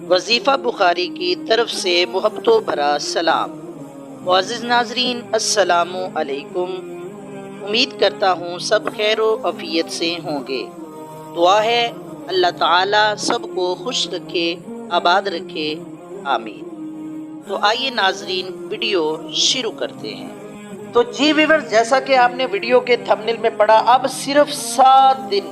وظیفہ بخاری کی طرف سے محبتوں بھرا سلام۔ معزز ناظرین، السلام علیکم۔ امید کرتا ہوں سب خیر و عافیت سے ہوں گے۔ دعا ہے اللہ تعالی سب کو خوش رکھے، آباد رکھے، آمین۔ تو آئیے ناظرین ویڈیو شروع کرتے ہیں۔ تو جی ویورز، جیسا کہ آپ نے ویڈیو کے تھمبنیل میں پڑھا، اب صرف 7 دن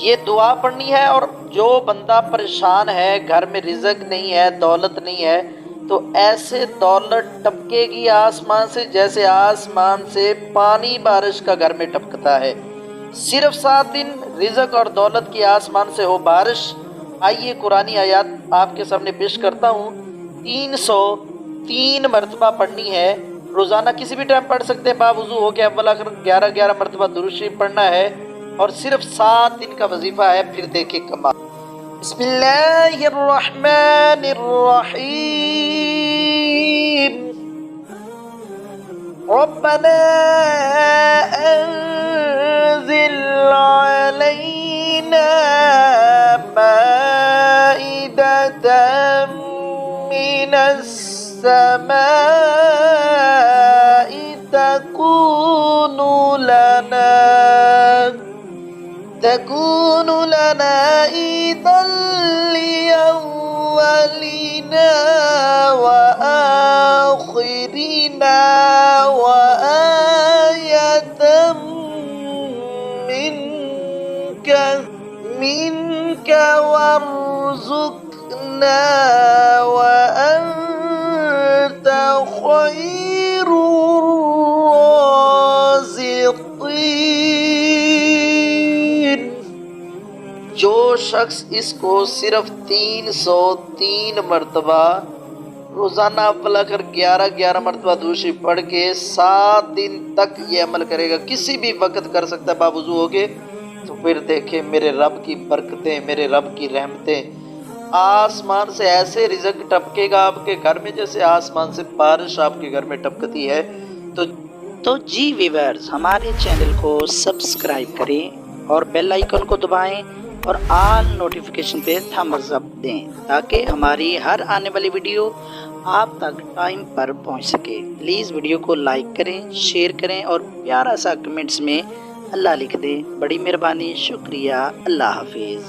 یہ دعا پڑھنی ہے، اور جو بندہ پریشان ہے، گھر میں رزق نہیں ہے، دولت نہیں ہے، تو ایسے دولت ٹپکے گی آسمان سے جیسے آسمان سے پانی بارش کا گھر میں ٹپکتا ہے۔ صرف 7 دن رزق اور دولت کی آسمان سے ہو بارش۔ آئیے قرآنی آیات آپ کے سامنے پیش کرتا ہوں۔ 303 مرتبہ پڑھنی ہے، روزانہ کسی بھی ٹائم پڑھ سکتے ہیں، باوضو ہو کے اول آخر 11 مرتبہ درود شریف پڑھنا ہے، اور صرف 7 دن کا وظیفہ ہے۔ پھر دیکھیں کمال۔ بسم اللہ الرحمن الرحیم۔ ربنا انزل علینا مائدة من السماء تكون لنا عيدا لأولنا وآخرنا وآية منك وارزقنا وأنت خير الرازقين۔ جو شخص اس کو صرف 303 مرتبہ روزانہ اول آخر 11 مرتبہ درود شریف پڑھ کے 7 دن تک یہ عمل کرے گا، کسی بھی وقت کر سکتا ہے باوضو ہو کے، تو پھر دیکھیں میرے رب کی برکتیں، میرے رب کی رحمتیں، آسمان سے ایسے رزق ٹپکے گا آپ کے گھر میں جیسے آسمان سے بارش آپ کے گھر میں ٹپکتی ہے۔ تو جی ویورز، ہمارے چینل کو سبسکرائب کریں اور بیل آئیکن کو دبائیں اور آل نوٹیفیکیشن پہ تھمز اپ دیں تاکہ ہماری ہر آنے والی ویڈیو آپ تک ٹائم پر پہنچ سکے۔ پلیز ویڈیو کو لائک کریں، شیئر کریں اور پیارا سا کمنٹس میں اللہ لکھ دیں۔ بڑی مہربانی، شکریہ، اللہ حافظ۔